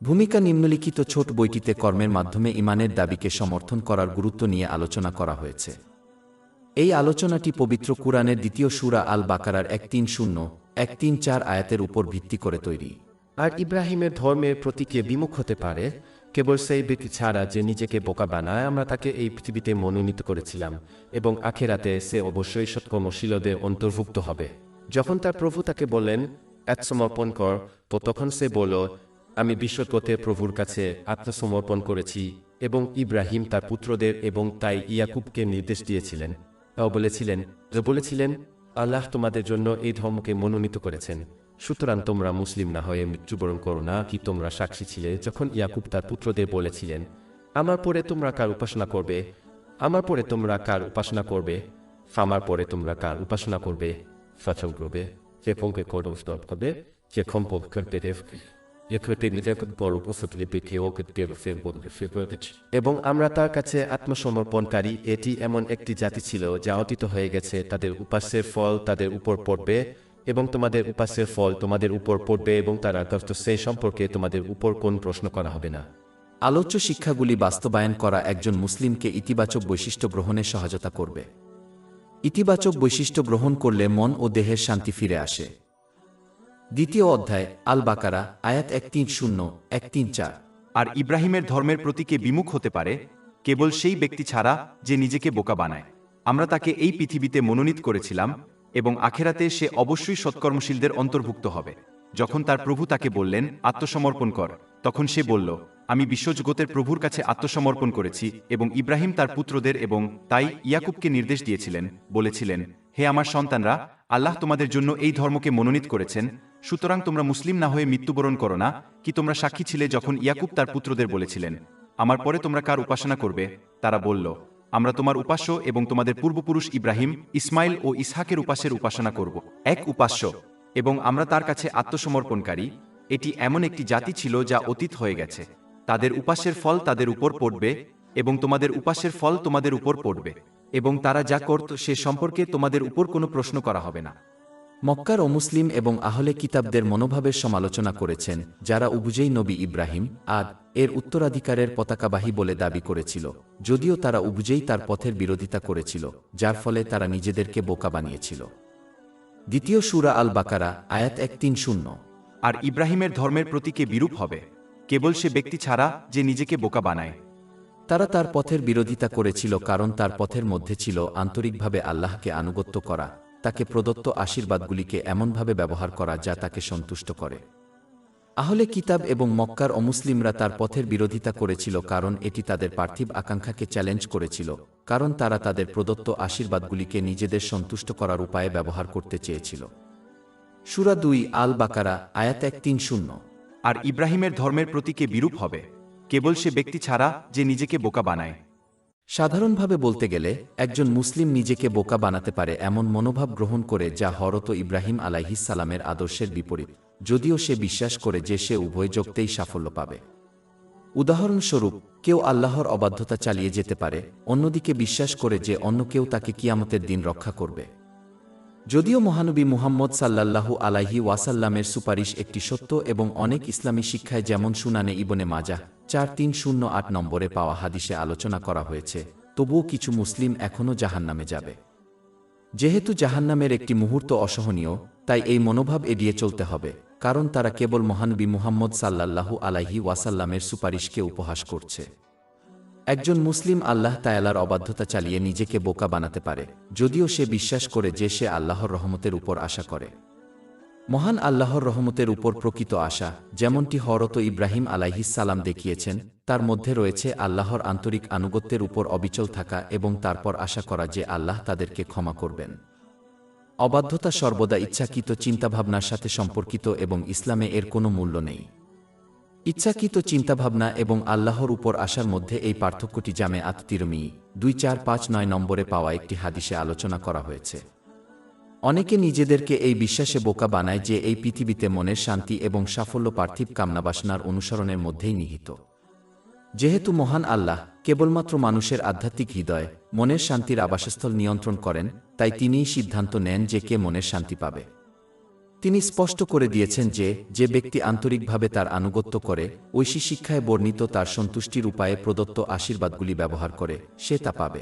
ভূমিকা নিম্নলিখিত ছোট বইটিতে কর্মের মাধ্যমে ঈমানের দাবিকে সমর্থন করার গুরুত্ব নিয়ে আলোচনা করা হয়েছে। এই আলোচনাটি পবিত্র কুরআনের দ্বিতীয় সূরা আল বাকারার 130-134 আয়াতের উপর ভিত্তি করে তৈরি। আর ইব্রাহিমের ধর্মের প্রতীকে বিমুখ হতে পারে কেবল সেই ব্যক্তি ছাড়া যে নিজেকে বোকা বানায়। আমরা তাকে এই পৃথিবীতে মনোনীত করেছিলাম এবং আখিরাতে সে অবশ্যই সৎকর্মশীলদের অন্তর্ভুক্ত হবে। যখন তার প্রভু তাকে বললেন আত্মসমর্পণ কর, তো তখন সে বলল, আমি বিশ্বকোতে প্রভুর কাছে আত্মসমর্পণ করেছি। এবং ইব্রাহিম তার পুত্রদের এবং তাই ইয়াকুবকে নির্দেশ দিয়েছিলেন। তাও বলেছিলেন আল্লাহ তোমাদের জন্য এই ধর্মকে মনোনীত করেছেন, সুতরাং তোমরা মুসলিম না হয়ে মৃত্যুবরণ করো না। কি তোমরা সাক্ষী ছিলে যখন ইয়াকুব তার পুত্রদের বলেছিলেন, আমার পরে তোমরা কার উপাসনা করবে? আমার পরে তোমরা কার উপাসনা করবে? আমার পরে তোমরা কার উপাসনা করবে? ফাছল করবে যে ফলকে করবে যে সম্পর্ক করতে এবং আমরা তার কাছে আত্মসমর্পণকারী। এটি এমন একটি জাতি ছিল যা অতীত হয়ে গেছে, তাদের উপাস্যের ফল তাদের উপর পড়বে এবং তোমাদের উপাস্যের ফল তোমাদের উপর পড়বে এবং তারা সেই সম্পর্কে তোমাদের উপর কোন প্রশ্ন করা হবে না। আলোচ্য শিক্ষাগুলি বাস্তবায়ন করা একজন মুসলিমকে ইতিবাচক বৈশিষ্ট্য গ্রহণে সহায়তা করবে। ইতিবাচক বৈশিষ্ট্য গ্রহণ করলে মন ও দেহের শান্তি ফিরে আসে। দ্বিতীয় অধ্যায় আল বাকারা আয়াত 130-134। আর ইব্রাহিমের ধর্মের প্রতীকে বিমুখ হতে পারে কেবল সেই ব্যক্তি ছাড়া যে নিজেকে বোকা বানায়। আমরা তাকে এই পৃথিবীতে মনোনীত করেছিলাম এবং আখেরাতে সে অবশ্যই সৎকর্মশীলদের অন্তর্ভুক্ত হবে। যখন তার প্রভু তাকে বললেন আত্মসমর্পণ কর, তখন সে বলল, আমি বিশ্বজগতের প্রভুর কাছে আত্মসমর্পণ করেছি। এবং ইব্রাহিম তার পুত্রদের এবং তাই ইয়াকুবকে নির্দেশ দিয়েছিলেন, বলেছিলেন, হে আমার সন্তানরা, আল্লাহ তোমাদের জন্য এই ধর্মকে মনোনীত করেছেন, সুতরাং তোমরা মুসলিম না হয়ে মৃত্যুবরণ করো না। কি তোমরা সাক্ষী ছিলে যখন ইয়াকুব তার পুত্রদের বলেছিলেন, আমার পরে তোমরা কার উপাসনা করবে? তারা বলল, আমরা তোমার উপাস্য এবং তোমাদের পূর্বপুরুষ ইব্রাহিম, ইসমাইল ও ইসহাকের উপাস্যের উপাসনা করব। এক উপাস্য এবং আমরা তার কাছে আত্মসমর্পণকারী। এটি এমন একটি জাতি ছিল যা অতীত হয়ে গেছে, তাদের উপাস্যের ফল তাদের উপর পড়বে এবং তোমাদের উপাস্যের ফল তোমাদের উপর পড়বে এবং তারা যা করত সে সম্পর্কে তোমাদের উপর কোনো প্রশ্ন করা হবে না। মক্কার অমুসলিম এবং আহলে কিতাবদের মনোভাবের সমালোচনা করেছেন, যারা উভয়েই নবী ইব্রাহিম আদ এর উত্তরাধিকারের পতাকাবাহী বলে দাবি করেছিল, যদিও তারা উভয়েই তার পথের বিরোধিতা করেছিল, যার ফলে তারা নিজেদেরকে বোকা বানিয়েছিল। দ্বিতীয় সূরা আল বাকারা আয়াত 130। আর ইব্রাহিমের ধর্মের প্রতীকে বিরূপ হবে কেবল সে ব্যক্তি ছাড়া যে নিজেকে বোকা বানায়। তারা তার পথের বিরোধিতা করেছিল কারণ তার পথের মধ্যে ছিল আন্তরিকভাবে আল্লাহকে আনুগত্য করা, তাকে প্রদত্ত আশীর্বাদগুলিকে এমনভাবে ব্যবহার করা যা তাকে সন্তুষ্ট করে। আহলে কিতাব এবং মক্কার অমুসলিমরা তার পথের বিরোধিতা করেছিল কারণ এটি তাদের পার্থিব আকাঙ্ক্ষাকে চ্যালেঞ্জ করেছিল, কারণ তারা তাদের প্রদত্ত আশীর্বাদগুলিকে নিজেদের সন্তুষ্ট করার উপায়ে ব্যবহার করতে চেয়েছিল। সূরা 2 আল বাকারা আয়াত 130। আর ইব্রাহিমের ধর্মের প্রতীকে বিরূপ হবে কেবল সে ব্যক্তি ছাড়া যে নিজেকে বোকা বানায়। সাধারণভাবে বলতে গেলে একজন মুসলিম নিজেকে বোকা বানাতে পারে এমন মনোভাব গ্রহণ করে যা হযরত ইব্রাহিম আলাইহিস সালামের আদর্শের বিপরীত, যদিও সে বিশ্বাস করে যে সে উভয় জগতেই সাফল্য পাবে। উদাহরণস্বরূপ, কেউ আল্লাহর অবাধ্যতা চালিয়ে যেতে পারে, অন্যদিকে বিশ্বাস করে যে অন্য কেউ তাকে কিয়ামতের দিন রক্ষা করবে। যদিও মহানবী মুহাম্মদ সাল্লাল্লাহু আলাইহি ওয়াসাল্লামের সুপারিশ একটি সত্য এবং অনেক ইসলামী শিক্ষায় যেমন সুনানে ইবনে মাজাহ 4308 নম্বরে পাওয়া হাদিসে আলোচনা করা হয়েছে, তবুও কিছু মুসলিম এখনও জাহান্নামে যাবে। যেহেতু জাহান্নামের একটি মুহূর্ত অসহনীয়, তাই এই মনোভাব এড়িয়ে চলতে হবে, কারণ তারা কেবল মহানবী মুহাম্মদ সাল্লাল্লাহু আলাইহি ওয়াসাল্লামের সুপারিশকে উপহাস করছে। একজন মুসলিম আল্লাহ তাআলার অবাধ্যতা চালিয়ে নিজেকে বোকা বানাতে পারে, যদিও সে বিশ্বাস করে যে সে আল্লাহর রহমতের উপর আশা করে। মহান আল্লাহর রহমতের উপর প্রকৃত আশা, যেমনটি হযরত ইব্রাহিম আলাইহিস সালাম দেখিয়েছেন, তার মধ্যে রয়েছে আল্লাহর আন্তরিক আনুগত্যের উপর অবিচল থাকা এবং তারপর আশা করা যে আল্লাহ তাদেরকে ক্ষমা করবেন। অবাধ্যতা সর্বদা ইচ্ছাকৃত চিন্তাভাবনার সাথে সম্পর্কিত এবং ইসলামে এর কোনো মূল্য নেই। ইচ্ছাকৃত চিন্তাভাবনা এবং আল্লাহর উপর আশার মধ্যে এই পার্থক্যটি জামে আত-তিরমিজি 2459 নম্বরে পাওয়া একটি হাদিসে আলোচনা করা হয়েছে। অনেকে নিজেদেরকে এই বিশ্বাসে বোকা বানায় যে এই পৃথিবীতে মনের শান্তি এবং সাফল্য পার্থিব কামনাবাসনার অনুসরণের মধ্যেই নিহিত। যেহেতু মহান আল্লাহ কেবলমাত্র মানুষের আধ্যাত্মিক হৃদয়, মনের শান্তির আবাসস্থল নিয়ন্ত্রণ করেন, তাই তিনিই সিদ্ধান্ত নেন যে কে মনের শান্তি পাবে। তিনি স্পষ্ট করে দিয়েছেন যে যে ব্যক্তি আন্তরিকভাবে তার আনুগত্য করে ঐশী শিক্ষায় বর্ণিত তার সন্তুষ্টির উপায়ে প্রদত্ত আশীর্বাদগুলি ব্যবহার করে সে তা পাবে।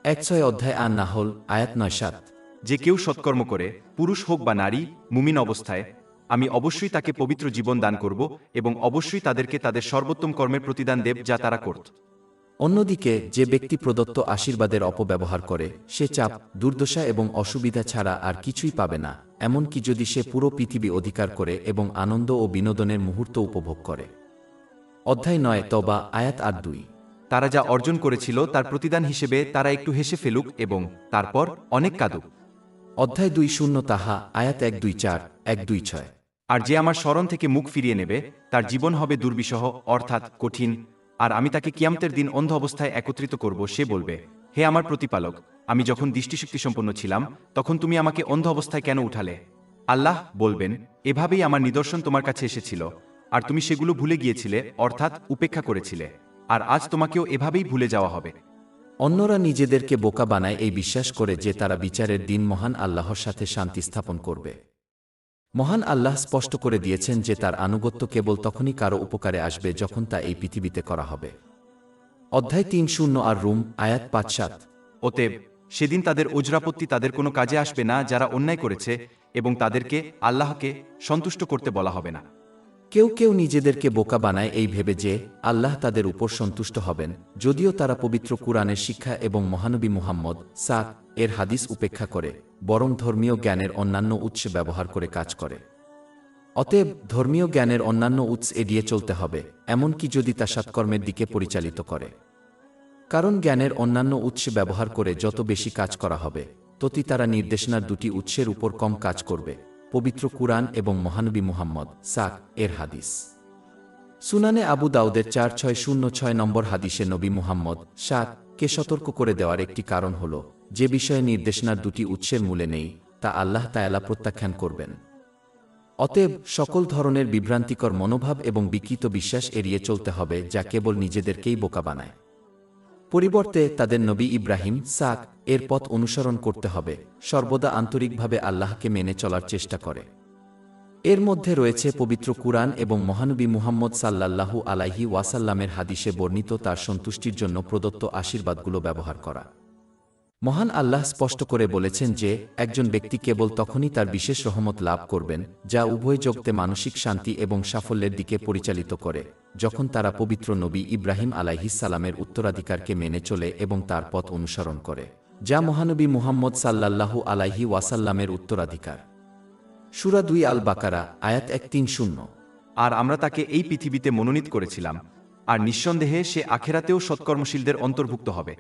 ১৬ অধ্যায় আন নাহল আয়াত ৯-৭। যে কেউ সৎকর্ম করে, পুরুষ হোক বা নারী, মুমিন অবস্থায়, আমি অবশ্যই তাকে পবিত্র জীবন দান করব এবং অবশ্যই তাদেরকে তাদের সর্বোত্তম কর্মের প্রতিদান দেব যা তারা করত। অন্যদিকে যে ব্যক্তি প্রদত্ত আশীর্বাদের অপব্যবহার করে সে চাপ, দুর্দশা এবং অসুবিধা ছাড়া আর কিছুই পাবে না, এমনকি যদি সে পুরো পৃথিবী অধিকার করে এবং আনন্দ ও বিনোদনের মুহূর্ত উপভোগ করে। অধ্যায় ৯ তওবা আয়াত ৮-২। তারা যা অর্জন করেছিল তার প্রতিদান হিসেবে তারা একটু হেসে ফেলুক এবং তারপর অনেক কাঁদুক। অধ্যায় ২ তাহা আয়াত ১-২-৪, ১-২-৬। আর যে আমার স্মরণ থেকে মুখ ফিরিয়ে নেবে তার জীবন হবে দুর্বিষহ অর্থাৎ কঠিন, আর আমি তাকে কিয়ামতের দিন অন্ধ অবস্থায় একত্রিত করব। সে বলবে, হে আমার প্রতিপালক, আমি যখন দৃষ্টিশক্তিসম্পন্ন ছিলাম তখন তুমি আমাকে অন্ধ অবস্থায় কেন উঠালে? আল্লাহ বলবেন, এভাবেই আমার নিদর্শন তোমার কাছে এসেছিল আর তুমি সেগুলো ভুলে গিয়েছিলে অর্থাৎ উপেক্ষা করেছিলে, আর আজ তোমাকেও এভাবেই ভুলে যাওয়া হবে। অন্যরা নিজেদেরকে বোকা বানায় এই বিশ্বাস করে যে তারা বিচারের দিন মহান আল্লাহর সাথে শান্তি স্থাপন করবে। মহান আল্লাহ স্পষ্ট করে দিয়েছেন যে তার আনুগত্য কেবল তখনই কারো উপকারে আসবে যখন তা এই পৃথিবীতে করা হবে। অধ্যায় ৩ আর রুম আয়াত ৫-৭। অতএব সেদিন তাদের ওজরাপত্তি তাদের কোনো কাজে আসবে না যারা অন্যায় করেছে, এবং তাদেরকে আল্লাহকে সন্তুষ্ট করতে বলা হবে না। কেউ কেউ নিজেদেরকে বোকা বানায় এই ভেবে যে আল্লাহ তাদের উপর সন্তুষ্ট হবেন, যদিও তারা পবিত্র কুরআনের শিক্ষা এবং মহানবী মুহাম্মদ এর হাদিস উপেক্ষা করে, বরং ধর্মীয় জ্ঞানের অন্যান্য উৎস ব্যবহার করে কাজ করে। অতএব ধর্মীয় জ্ঞানের অন্যান্য উৎস এড়িয়ে চলতে হবে, এমনকি যদি তা সৎকর্মের দিকে পরিচালিত করে। কারণ জ্ঞানের অন্যান্য উৎস ব্যবহার করে যত বেশি কাজ করা হবে ততই তারা নির্দেশনার দুটি উৎসের উপর কম কাজ করবে, পবিত্র কুরআন এবং মহানবী মুহাম্মদ এর হাদিস। সুনানে আবু দাউদের ৪৬০৬ নম্বর হাদিসে নবী মুহাম্মদ কে সতর্ক করে দেওয়ার একটি কারণ হল যে বিষয়ে নির্দেশনার দুটি উৎসের মূলে নেই তা আল্লাহ তাআলা প্রত্যাখ্যান করবেন। অতএব সকল ধরনের বিভ্রান্তিকর মনোভাব এবং বিকৃত বিশ্বাস এড়িয়ে চলতে হবে যা কেবল নিজেদেরকেই বোকা বানায়। পরিবর্তে তাদের নবী ইব্রাহিম এর পথ অনুসরণ করতে হবে, সর্বদা আন্তরিকভাবে আল্লাহকে মেনে চলার চেষ্টা করে। এর মধ্যে রয়েছে পবিত্র কুরআন এবং মহানবী মুহাম্মদ সাল্লাল্লাহু আলাইহি ওয়াসাল্লামের হাদিসে বর্ণিত তার সন্তুষ্টির জন্য প্রদত্ত আশীর্বাদগুলো ব্যবহার করা। মহান আল্লাহ স্পষ্ট করে বলেছেন যে একজন ব্যক্তি কেবল তখনই তার বিশেষ রহমত লাভ করবেন যা উভয় জগতে মানসিক শান্তি এবং সাফল্যের দিকে পরিচালিত করে, যখন তারা পবিত্র নবী ইব্রাহিম আলাইহিসসালামের উত্তরাধিকারকে মেনে চলে এবং তার পথ অনুসরণ করে, যা মহানবী মুহাম্মদ সাল্লাল্লাহু আলাইহি ওয়াসাল্লামের উত্তরাধিকার। সূরা ২ আল বাকারা আয়াত ১৩০। আর আমরা তাকে এই পৃথিবীতে মনোনীত করেছিলাম, আর নিঃসন্দেহে সে আখেরাতেও সৎকর্মশীলদের অন্তর্ভুক্ত হবে।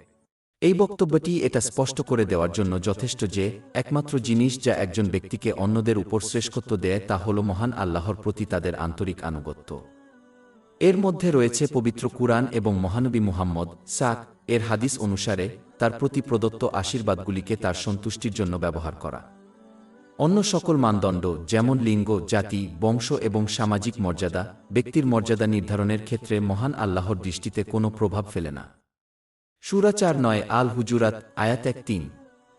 এই বক্তব্যটি এটা স্পষ্ট করে দেওয়ার জন্য যথেষ্ট যে একমাত্র জিনিস যা একজন ব্যক্তিকে অন্যদের উপর শ্রেষ্ঠত্ব দেয় তা হল মহান আল্লাহর প্রতি তাদের আন্তরিক আনুগত্য। এর মধ্যে রয়েছে পবিত্র কুরআন এবং মহানবী মুহাম্মদ এর হাদিস অনুসারে তার প্রতি প্রদত্ত আশীর্বাদগুলিকে তার সন্তুষ্টির জন্য ব্যবহার করা। অন্য সকল মানদণ্ড যেমন লিঙ্গ, জাতি, বংশ এবং সামাজিক মর্যাদা ব্যক্তির মর্যাদা নির্ধারণের ক্ষেত্রে মহান আল্লাহর দৃষ্টিতে কোনো প্রভাব ফেলে না। সূরা ৪ আল হুজুরাত আয়াত ১-৩।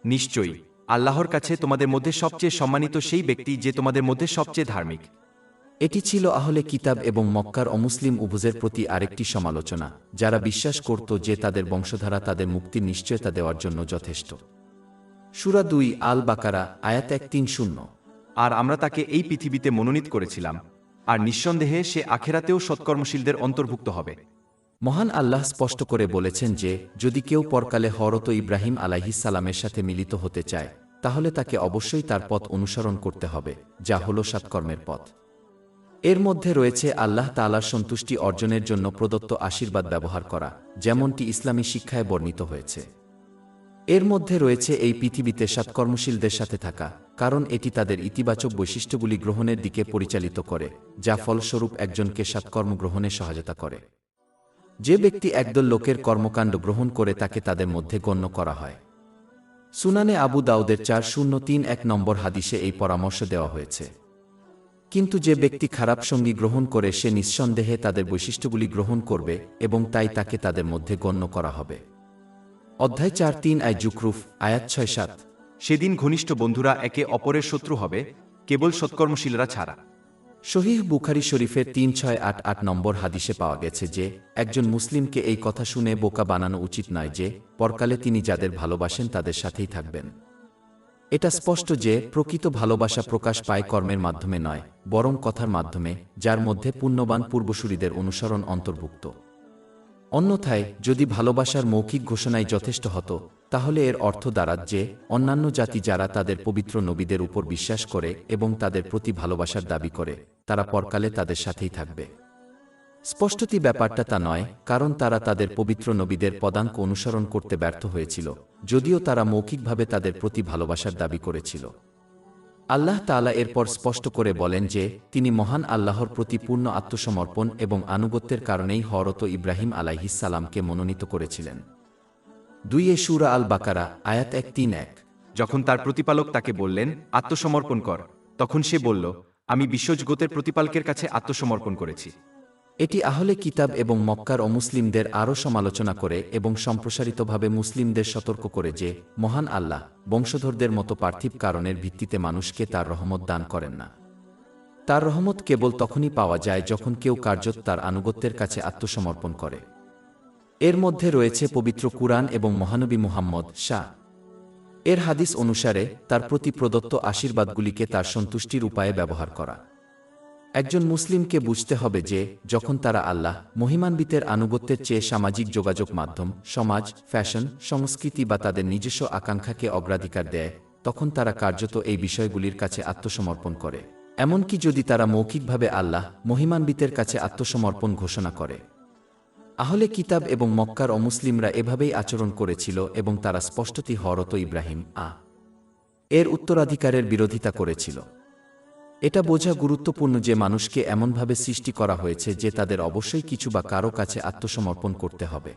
নিশ্চয়ই আল্লাহর কাছে তোমাদের মধ্যে সবচেয়ে সম্মানিত সেই ব্যক্তি যে তোমাদের মধ্যে সবচেয়ে ধার্মিক। এটি ছিল আহলে কিতাব এবং মক্কার অমুসলিম উভয়ের প্রতি আরেকটি সমালোচনা, যারা বিশ্বাস করত যে তাদের বংশধারা তাদের মুক্তির নিশ্চয়তা দেওয়ার জন্য যথেষ্ট। সূরা ২ আল বাকারা আয়াত ১৩০। আর আমরা তাকে এই পৃথিবীতে মনোনীত করেছিলাম, আর নিঃসন্দেহে সে আখেরাতেও সৎকর্মশীলদের অন্তর্ভুক্ত হবে। মহান আল্লাহ স্পষ্ট করে বলেছেন যে যদি কেউ পরকালে হযরত ইব্রাহিম আলাইহিসসালামের সাথে মিলিত হতে চায় তাহলে তাকে অবশ্যই তার পথ অনুসরণ করতে হবে, যা হল সৎকর্মের পথ। এর মধ্যে রয়েছে আল্লাহ তাআলার সন্তুষ্টি অর্জনের জন্য প্রদত্ত আশীর্বাদ ব্যবহার করা, যেমনটি ইসলামী শিক্ষায় বর্ণিত হয়েছে। এর মধ্যে রয়েছে এই পৃথিবীতে সৎকর্মশীলদের সাথে থাকা, কারণ এটি তাদের ইতিবাচক বৈশিষ্ট্যগুলি গ্রহণের দিকে পরিচালিত করে, যা ফলস্বরূপ একজনকে সৎকর্ম গ্রহণে সহায়তা করে। যে ব্যক্তি একদল লোকের কর্মকাণ্ড গ্রহণ করে তাকে তাদের মধ্যে গণ্য করা হয়। সুনানে আবু দাউদের ৪০৩১ নম্বর হাদিসে এই পরামর্শ দেওয়া হয়েছে। কিন্তু যে ব্যক্তি খারাপ সঙ্গী গ্রহণ করে সে নিঃসন্দেহে তাদের বৈশিষ্ট্যগুলি গ্রহণ করবে এবং তাই তাকে তাদের মধ্যে গণ্য করা হবে। অধ্যায় ৪ আয় জুকরুফ আয়াত ৬-৭। সেদিন ঘনিষ্ঠ বন্ধুরা একে অপরের শত্রু হবে, কেবল সৎকর্মশীলরা ছাড়া। শহীহ বুখারী শরীফের 3688 নম্বর হাদিসে পাওয়া গেছে যে একজন মুসলিমকে এই কথা শুনে বোকা বানানো উচিত নয় যে পরকালে তিনি যাদের ভালোবাসেন তাদের সাথেই থাকবেন। এটা স্পষ্ট যে প্রকৃত ভালোবাসা প্রকাশ পায় কর্মের মাধ্যমে নয়, বরং কথার মাধ্যমে, যার মধ্যে পুণ্যবান পূর্বসূরীদের অনুসরণ অন্তর্ভুক্ত। অন্যথায় যদি ভালোবাসার মৌখিক ঘোষণাই যথেষ্ট হতো, তাহলে এর অর্থ দাঁড়াত যে অন্যান্য জাতি যারা তাদের পবিত্র নবীদের উপর বিশ্বাস করে এবং তাদের প্রতি ভালোবাসার দাবি করে, তারা পরকালে তাদের সাথেই থাকবে। স্পষ্টতই ব্যাপারটা তা নয়, কারণ তারা তাদের পবিত্র নবীদের পদাঙ্ক অনুসরণ করতে ব্যর্থ হয়েছিল, যদিও তারা মৌখিকভাবে তাদের প্রতি ভালোবাসার দাবি করেছিল। আল্লাহ তাআলা এরপর স্পষ্ট করে বলেন যে তিনি মহান আল্লাহর প্রতি পূর্ণ আত্মসমর্পণ এবং আনুগত্যের কারণেই হযরত ইব্রাহিম আলাইহিস সালামকে মনোনীত করেছিলেন। 2 সূরা আল বাকারা, আয়াত 131। যখন তার প্রতিপালক তাকে বললেন, আত্মসমর্পণ কর, তখন সে বলল, আমি বিশ্বজগতের প্রতিপালকের কাছে আত্মসমর্পণ করেছি। এটি আহলে কিতাব এবং মক্কার অমুসলিমদের আরও সমালোচনা করে এবং সম্প্রসারিতভাবে মুসলিমদের সতর্ক করে যে মহান আল্লাহ বংশধরদের মতো পার্থিব কারণের ভিত্তিতে মানুষকে তার রহমত দান করেন না। তার রহমত কেবল তখনই পাওয়া যায় যখন কেউ কার্যত তার আনুগত্যের কাছে আত্মসমর্পণ করে। এর মধ্যে রয়েছে পবিত্র কুরআন এবং মহানবী মুহাম্মদ শাহ এর হাদিস অনুসারে তার প্রতি প্রদত্ত আশীর্বাদগুলিকে তার সন্তুষ্টির উপায়ে ব্যবহার করা। একজন মুসলিমকে বুঝতে হবে যে যখন তারা আল্লাহ মহিমান্বিতের আনুগত্যের চেয়ে সামাজিক যোগাযোগ মাধ্যম, সমাজ, ফ্যাশন, সংস্কৃতি বা তাদের নিজস্ব আকাঙ্ক্ষাকে অগ্রাধিকার দেয়, তখন তারা কার্যত এই বিষয়গুলির কাছে আত্মসমর্পণ করে, এমনকি যদি তারা মৌখিকভাবে আল্লাহ মহিমান্বিতের কাছে আত্মসমর্পণ ঘোষণা করে। আহলে কিতাব এবং মক্কার অমুসলিমরা এভাবেই আচরণ করেছিল এবং তারা স্পষ্টতই হযরত ইব্রাহিম এর উত্তরাধিকারের বিরোধিতা করেছিল। এটা বোঝা গুরুত্বপূর্ণ যে মানুষকে এমনভাবে সৃষ্টি করা হয়েছে যে তাদের অবশ্যই কিছু বা কারো কাছে আত্মসমর্পণ করতে হবে।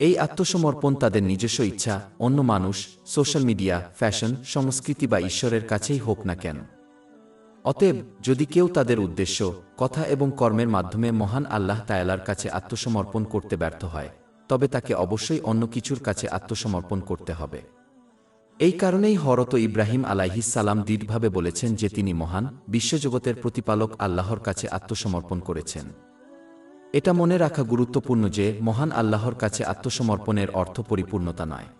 এই আত্মসমর্পণ তাদের নিজস্ব ইচ্ছা, অন্য মানুষ, সোশ্যাল মিডিয়া, ফ্যাশন, সংস্কৃতি বা ঈশ্বরের কাছেই হোক না কেন। অতএব যদি কেউ তাদের উদ্দেশ্য, কথা এবং কর্মের মাধ্যমে মহান আল্লাহ তাআলার কাছে আত্মসমর্পণ করতে ব্যর্থ হয়, তবে তাকে অবশ্যই অন্য কিছুর কাছে আত্মসমর্পণ করতে হবে। এই কারণেই হযরত ইব্রাহিম আলাইহিস সালাম দৃঢ়ভাবে বলেছেন যে তিনি মহান বিশ্বজগতের প্রতিপালক আল্লাহর কাছে আত্মসমর্পণ করেছেন। এটা মনে রাখা গুরুত্বপূর্ণ যে মহান আল্লাহর কাছে আত্মসমর্পণের অর্থ পরিপূর্ণতা নয়।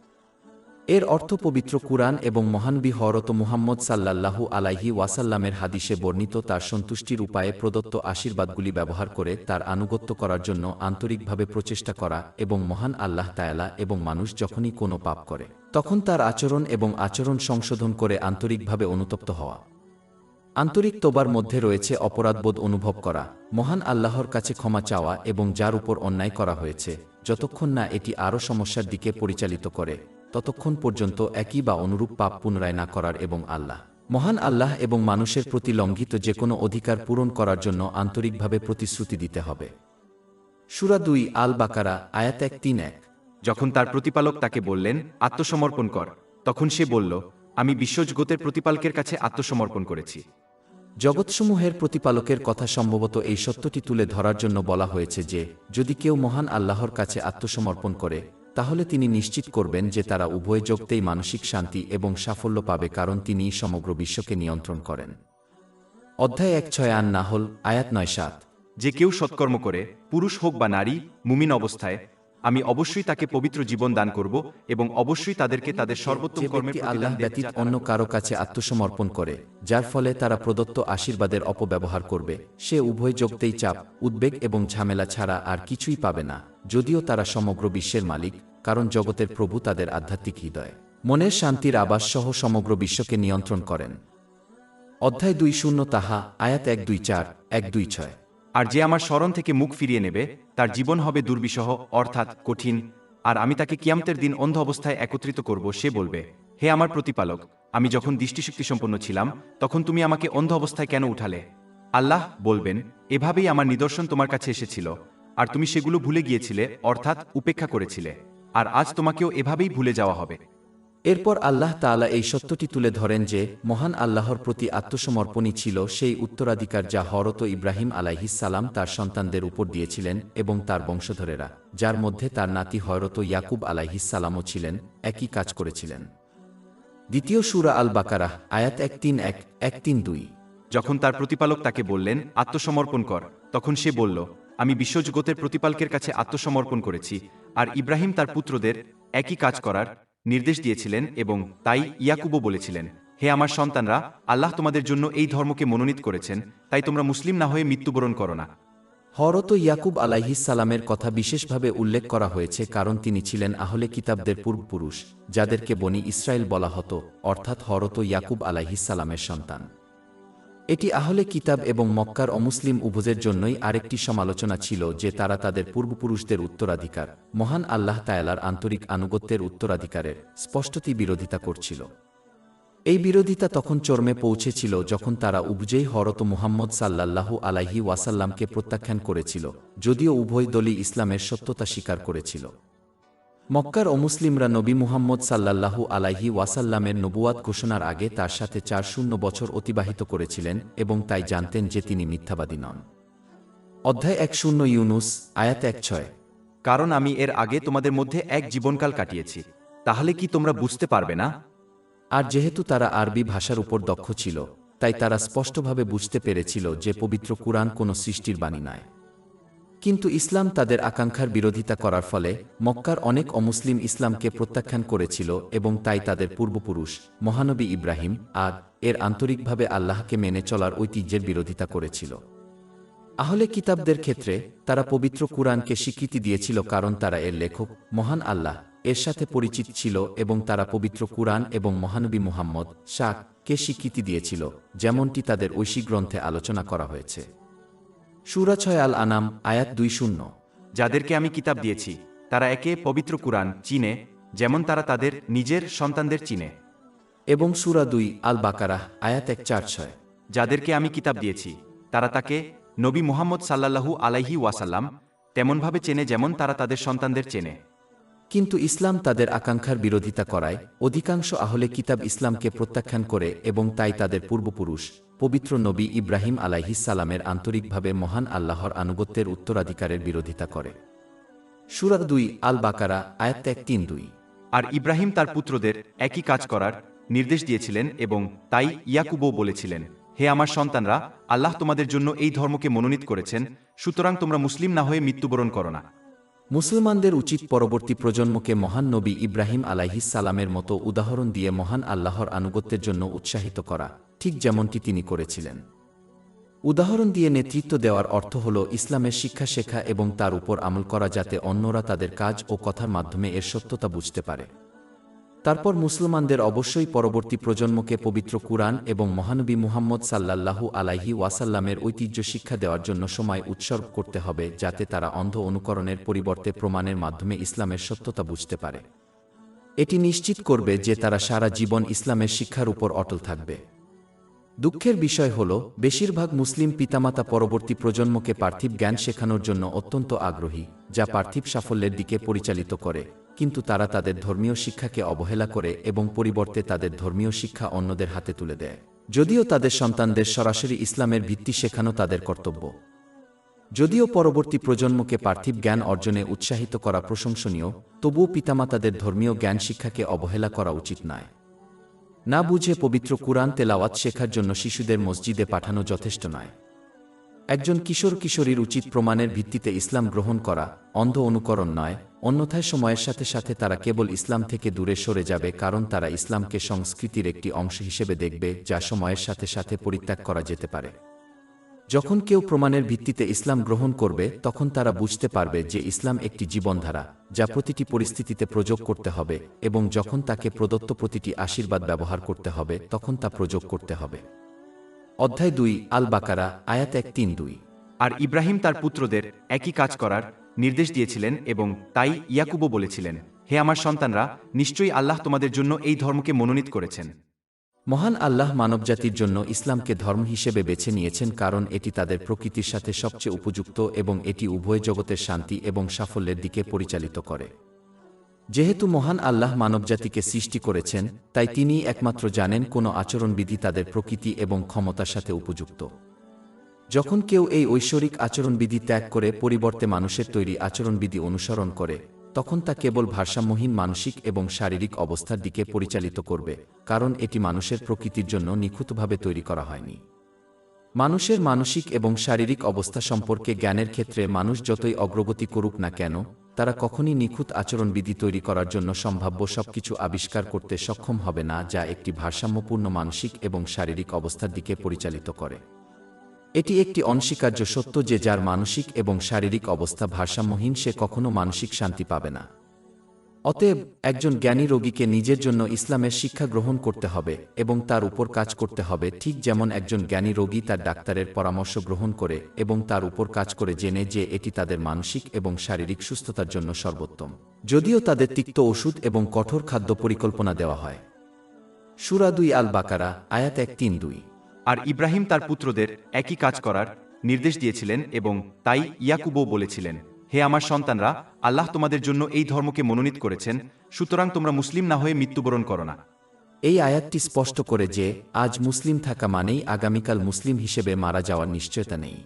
এর অর্থ পবিত্র কুরআন এবং মহানবী হযরত মুহাম্মদ সাল্লাল্লাহু আলাইহি ওয়াসাল্লামের হাদিসে বর্ণিত তার সন্তুষ্টির উপায়ে প্রদত্ত আশীর্বাদগুলি ব্যবহার করে তার আনুগত্য করার জন্য আন্তরিকভাবে প্রচেষ্টা করা এবং মহান আল্লাহ তাআলা এবং মানুষ যখনই কোনো পাপ করে তখন তার আচরণ এবং আচরণ সংশোধন করে আন্তরিকভাবে অনুতপ্ত হওয়া। আন্তরিক তোবার মধ্যে রয়েছে অপরাধবোধ অনুভব করা, মহান আল্লাহর কাছে ক্ষমা চাওয়া এবং যার উপর অন্যায় করা হয়েছে, যতক্ষণ না এটি আরও সমস্যার দিকে পরিচালিত করে, ততক্ষণ পর্যন্ত একই বা অনুরূপ পাপ পুনরায় না করার এবং আল্লাহ মহান আল্লাহ এবং মানুষের প্রতি লঙ্ঘিত যে কোনো অধিকার পূরণ করার জন্য আন্তরিকভাবে প্রতিশ্রুতি দিতে হবে। সূরা 2 আল বাকারা, আয়াত 131। যখন তার প্রতিপালক তাকে বললেন, আত্মসমর্পণ কর, তখন সে বলল, আমি বিশ্বজগতের প্রতিপালকের কাছে আত্মসমর্পণ করেছি। জগৎসমূহের প্রতিপালকের কথা সম্ভবত এই সত্যটি তুলে ধরার জন্য বলা হয়েছে যে যদি কেউ মহান আল্লাহর কাছে আত্মসমর্পণ করে, তাহলে তিনি নিশ্চিত করবেন যে তারা উভয় জগতেই মানসিক শান্তি এবং সাফল্য পাবে, কারণ তিনিই সমগ্র বিশ্বকে নিয়ন্ত্রণ করেন। অধ্যায় 1:6 আন-নাহল, আয়াত 9-7। যে কেউ সৎকর্ম করে, পুরুষ হোক বা নারী, মুমিন অবস্থায়, আমি অবশ্যই তাকে পবিত্র জীবন দান করব এবং অবশ্যই তাদেরকে তাদের সর্বোত্তম যে কর্মের ব্যক্তি প্রতিদান আল্লাহ দেব, ব্যতীত যা তারা অন্য করবে। কারো কাছে আত্মসমর্পণ করে, যার ফলে তারা প্রদত্ত আশীর্বাদের অপব্যবহার করবে, সে উভয় জগতেই চাপ, উদ্বেগ এবং ঝামেলা ছাড়া আর কিছুই পাবে না, যদিও তারা সমগ্র বিশ্বের মালিক, কারণ জগতের প্রভু তাদের আধ্যাত্মিক হৃদয়, মনের শান্তির আবাস সহ সমগ্র বিশ্বকে নিয়ন্ত্রণ করেন। অধ্যায় 2 তাহা, আয়াত 1-2-4, 1-2-6। আর যে আমার স্মরণ থেকে মুখ ফিরিয়ে নেবে, তার জীবন হবে দুর্বিষহ, অর্থাৎ কঠিন, আর আমি তাকে কিয়ামতের দিন অন্ধ অবস্থায় একত্রিত করব। সে বলবে, হে আমার প্রতিপালক, আমি যখন দৃষ্টিশক্তি সম্পন্ন ছিলাম, তখন তুমি আমাকে অন্ধ অবস্থায় কেন উঠালে? আল্লাহ বলবেন, এভাবেই আমার নিদর্শন তোমার কাছে এসেছিল, আর তুমি সেগুলো ভুলে গিয়েছিলে, অর্থাৎ উপেক্ষা করেছিলে, আর আজ তোমাকেও এভাবেই ভুলে যাওয়া হবে। এরপর আল্লাহ তাআলা এই সত্যটি তুলে ধরেন যে মহান আল্লাহর প্রতি আত্মসমর্পণই ছিল সেই উত্তরাধিকার যা হযরত ইব্রাহিম আলাইহিস সালাম তার সন্তানদের উপর দিয়েছিলেন এবং তার বংশধরেরা, যার মধ্যে তার নাতি হযরত ইয়াকুব আলাইহিস সালামও ছিলেন, একই কাজ করেছিলেন। দ্বিতীয় সূরা আল বাকারাহ আয়াত 131-132। যখন তার প্রতিপালক তাকে বললেন আত্মসমর্পণ কর, তখন সে বলল, আমি বিশ্বজগতের প্রতিপালকের কাছে আত্মসমর্পণ করেছি। আর ইব্রাহিম তার পুত্রদের একই কাজ করার নির্দেশ দিয়েছিলেন এবং তাই ইয়াকুবও বলেছিলেন, হে আমার সন্তানরা, আল্লাহ তোমাদের জন্য এই ধর্মকে মনোনীত করেছেন, তাই তোমরা মুসলিম না হয়ে মৃত্যুবরণ করো না। হযরত ইয়াকুব আলাইহিস সালামের কথা বিশেষভাবে উল্লেখ করা হয়েছে কারণ তিনি ছিলেন আহলে কিতাবদের পূর্বপুরুষ, যাদেরকে বনি ইসরায়েল বলা হতো, অর্থাৎ হযরত ইয়াকুব আলাইহিস সালামের সন্তান। এটি আহলে কিতাব এবং মক্কার অমুসলিম উভয়ের জন্যই আরেকটি সমালোচনা ছিল যে তারা তাদের পূর্বপুরুষদের উত্তরাধিকার, মহান আল্লাহ তাআলার আন্তরিক আনুগত্যের উত্তরাধিকারের স্পষ্টতই বিরোধিতা করছিল। এই বিরোধিতা তখন চরমে পৌঁছেছিল যখন তারা উভয়েই হযরত মুহাম্মদ সাল্লাল্লাহু আলাইহি ওয়াসাল্লামকে প্রত্যাখ্যান করেছিল, যদিও উভয় দলই ইসলামের সত্যতা স্বীকার করেছিল। মক্কার অমুসলিমরা নবী মুহাম্মদ সাল্লাল্লাহু আলাইহি ওয়াসাল্লামের নবুয়াত ঘোষণার আগে তার সাথে 4 বছর অতিবাহিত করেছিলেন এবং তাই জানতেন যে তিনি মিথ্যাবাদী নন। অধ্যায় 10 ইউনুস আয়াত 16। কারণ আমি এর আগে তোমাদের মধ্যে এক জীবনকাল কাটিয়েছি, তাহলে কি তোমরা বুঝতে পারবে না? আর যেহেতু তারা আরবি ভাষার উপর দক্ষ ছিল, তাই তারা স্পষ্টভাবে বুঝতে পেরেছিল যে পবিত্র কুরআন কোনো সৃষ্টির বাণী নয়। কিন্তু ইসলাম তাদের আকাঙ্ক্ষার বিরোধিতা করার ফলে মক্কার অনেক অমুসলিম ইসলামকে প্রত্যাখ্যান করেছিল এবং তাই তাদের পূর্বপুরুষ মহানবী ইব্রাহিম এর আন্তরিকভাবে আল্লাহকে মেনে চলার ঐতিহ্যের বিরোধিতা করেছিল। আহলে কিতাবদের ক্ষেত্রে তারা পবিত্র কুরআনকে স্বীকৃতি দিয়েছিল কারণ তারা এর লেখক মহান আল্লাহ এর সাথে পরিচিত ছিল এবং তারা পবিত্র কুরআন এবং মহানবী মুহাম্মদ কে স্বীকৃতি দিয়েছিল, যেমনটি তাদের ঐশী গ্রন্থে আলোচনা করা হয়েছে। সূরা 6 আল আনাম আয়াত 20। যাদেরকে আমি কিতাব দিয়েছি তারা একে পবিত্র কুরআন চিনে, যেমন তারা তাদের নিজের সন্তানদের চিনে। এবং সূরা 2 আল বাকারাহ আয়াত 146। যাদেরকে আমি কিতাব দিয়েছি তারা তাকে নবী মুহাম্মদ সাল্লাল্লাহু আলাইহি ওয়াসাল্লাম তেমনভাবে চেনে যেমন তারা তাদের সন্তানদের চেনে। কিন্তু ইসলাম তাদের আকাঙ্ক্ষার বিরোধিতা করায় অধিকাংশ আহলে কিতাব ইসলামকে প্রত্যাখ্যান করে এবং তাই তাদের পূর্বপুরুষ পবিত্র নবী ইব্রাহিম আলাইহিস সালামের আন্তরিকভাবে মহান আল্লাহর আনুগত্যের উত্তরাধিকারের বিরোধিতা করে। সূরা 2 আল বাকারা আয়াত 132। আর ইব্রাহিম তার পুত্রদের একই কাজ করার নির্দেশ দিয়েছিলেন এবং তাই ইয়াকুবও বলেছিলেন, হে আমার সন্তানরা, আল্লাহ তোমাদের জন্য এই ধর্মকে মনোনীত করেছেন, সুতরাং তোমরা মুসলিম না হয়ে মৃত্যুবরণ করো না। মুসলমানদের উচিত পরবর্তী প্রজন্মকে মহান নবী ইব্রাহিম আলাইহিস সালামের মতো উদাহরণ দিয়ে মহান আল্লাহর আনুগত্যের জন্য উৎসাহিত করা, ঠিক যেমনটি তিনি করেছিলেন। উদাহরণ দিয়ে নেতৃত্ব দেওয়ার অর্থ হল ইসলামের শিক্ষা শেখা এবং তার উপর আমল করা যাতে অন্যরা তাদের কাজ ও কথার মাধ্যমে এর সত্যতা বুঝতে পারে। তারপর মুসলমানদের অবশ্যই পরবর্তী প্রজন্মকে পবিত্র কুরআন এবং মহানবী মুহাম্মদ সাল্লাল্লাহু আলাইহি ওয়াসাল্লামের ঐতিহ্য শিক্ষা দেওয়ার জন্য সময় উৎসর্গ করতে হবে যাতে তারা অন্ধ অনুকরণের পরিবর্তে প্রমাণের মাধ্যমে ইসলামের সত্যতা বুঝতে পারে। এটি নিশ্চিত করবে যে তারা সারা জীবন ইসলামের শিক্ষার উপর অটল থাকবে। দুঃখের বিষয় হল বেশিরভাগ মুসলিম পিতামাতা পরবর্তী প্রজন্মকে পার্থিব জ্ঞান শেখানোর জন্য অত্যন্ত আগ্রহী, যা পার্থিব সাফল্যের দিকে পরিচালিত করে, কিন্তু তারা তাদের ধর্মীয় শিক্ষাকে অবহেলা করে এবং পরিবর্তে তাদের ধর্মীয় শিক্ষা অন্যদের হাতে তুলে দেয়। যদিও তাদের সন্তানদের সরাসরি ইসলামের ভিত্তি শেখানো তাদের কর্তব্য। যদিও পরবর্তী প্রজন্মকে পার্থিব জ্ঞান অর্জনে উৎসাহিত করা প্রশংসনীয়, তবুও পিতামাতাদের ধর্মীয় জ্ঞান শিক্ষাকে অবহেলা করা উচিত নয়। না বুঝে পবিত্র কুরআন তেলাওয়াত শেখার জন্য শিশুদের মসজিদে পাঠানো যথেষ্ট নয়। একজন কিশোর কিশোরীর উচিত প্রমাণের ভিত্তিতে ইসলাম গ্রহণ করা, অন্ধ অনুকরণ নয়, অন্যথায় সময়ের সাথে সাথে তারা কেবল ইসলাম থেকে দূরে সরে যাবে কারণ তারা ইসলামকে সংস্কৃতির একটি অংশ হিসেবে দেখবে যা সময়ের সাথে সাথে পরিত্যাগ করা যেতে পারে। যখন কেউ প্রমাণের ভিত্তিতে ইসলাম গ্রহণ করবে তখন তারা বুঝতে পারবে যে ইসলাম একটি জীবনধারা যা প্রতিটি পরিস্থিতিতে প্রয়োগ করতে হবে এবং যখন তাকে প্রদত্ত প্রতিটি আশীর্বাদ ব্যবহার করতে হবে তখন তা প্রয়োগ করতে হবে। অধ্যায় 2 আল বাকারা আয়াত 132। আর ইব্রাহিম তার পুত্রদের একই কাজ করার নির্দেশ দিয়েছিলেন এবং তাই ইয়াকুবও বলেছিলেন, হে আমার সন্তানরা, নিশ্চয়ই আল্লাহ তোমাদের জন্য এই ধর্মকে মনোনীত করেছেন। মহান আল্লাহ মানবজাতির জন্য ইসলামকে ধর্ম হিসেবে বেছে নিয়েছেন কারণ এটি তাদের প্রকৃতির সাথে সবচেয়ে উপযুক্ত এবং এটি উভয় জগতের শান্তি এবং সাফল্যের দিকে পরিচালিত করে। যেহেতু মহান আল্লাহ মানবজাতিকে সৃষ্টি করেছেন, তাই তিনিই একমাত্র জানেন কোন আচরণবিধি তাদের প্রকৃতি এবং ক্ষমতার সাথে উপযুক্ত। যখন কেউ এই ঐশ্বরিক আচরণবিধি ত্যাগ করে পরিবর্তে মানুষের তৈরি আচরণবিধি অনুসরণ করে, তখন তা কেবল ভারসাম্যহীন মানসিক এবং শারীরিক অবস্থার দিকে পরিচালিত করবে, কারণ এটি মানুষের প্রকৃতির জন্য নিখুঁতভাবে তৈরি করা হয়নি। মানুষের মানসিক এবং শারীরিক অবস্থা সম্পর্কে জ্ঞানের ক্ষেত্রে মানুষ যতই অগ্রগতি করুক না কেন, তারা কখনই নিখুঁত আচরণবিধি তৈরি করার জন্য সম্ভাব্য সবকিছু আবিষ্কার করতে সক্ষম হবে না যা একটি ভারসাম্যপূর্ণ মানসিক এবং শারীরিক অবস্থার দিকে পরিচালিত করে। এটি একটি অনস্বীকার্য সত্য যে যার মানসিক এবং শারীরিক অবস্থা ভারসাম্যহীন সে কখনো মানসিক শান্তি পাবে না। অতএব একজন জ্ঞানী রোগীকে নিজের জন্য ইসলামের শিক্ষা গ্রহণ করতে হবে এবং তার উপর কাজ করতে হবে, ঠিক যেমন একজন জ্ঞানী রোগী তার ডাক্তারের পরামর্শ গ্রহণ করে এবং তার উপর কাজ করে জেনে যে এটি তাদের মানসিক এবং শারীরিক সুস্থতার জন্য সর্বোত্তম, যদিও তাদের তিক্ত ওষুধ এবং কঠোর খাদ্য পরিকল্পনা দেওয়া হয়। সূরা 2 আল বাকারা, আয়াত 1-3-2। আর ইব্রাহিম তার পুত্রদের একই কাজ করার নির্দেশ দিয়েছিলেন এবং তাই ইয়াকুবও বলেছিলেন, হে আমার সন্তানরা, আল্লাহ তোমাদের জন্য এই ধর্মকে মনোনীত করেছেন, সুতরাং তোমরা মুসলিম না হয়ে মৃত্যুবরণ করো না। এই আয়াতটি স্পষ্ট করে যে আজ মুসলিম থাকা মানেই আগামীকাল মুসলিম হিসেবে মারা যাওয়ার নিশ্চয়তা নেই।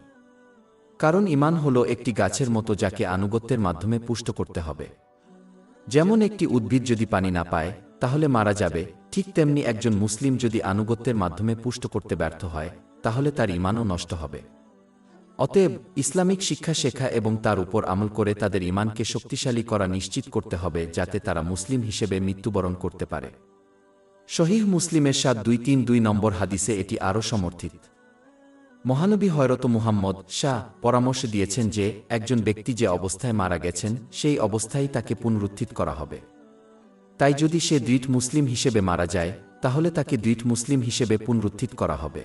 কারণ ঈমান হল একটি গাছের মতো যাকে আনুগত্যের মাধ্যমে পুষ্ট করতে হবে। যেমন একটি উদ্ভিদ যদি পানি না পায় তাহলে মারা যাবে, ঠিক তেমনি একজন মুসলিম যদি আনুগত্যের মাধ্যমে পুষ্ট করতে ব্যর্থ হয় তাহলে তার ঈমানও নষ্ট হবে। অতএব ইসলামিক শিক্ষা শেখা এবং তার উপর আমল করে তাদের ঈমানকে শক্তিশালী করা নিশ্চিত করতে হবে যাতে তারা মুসলিম হিসেবে মৃত্যুবরণ করতে পারে। সহিহ মুসলিমের 7-2-3-2 নম্বর হাদিসে এটি আরও সমর্থিত। মহানবী হযরত মুহাম্মদ পরামর্শ দিয়েছেন যে একজন ব্যক্তি যে অবস্থায় মারা গেছেন সেই অবস্থায় তাকে পুনরুত্থিত করা হবে। তাই যদি সে দৃঢ় মুসলিম হিসেবে মারা যায় তাহলে তাকে দৃঢ় মুসলিম হিসেবে পুনরুত্থিত করা হবে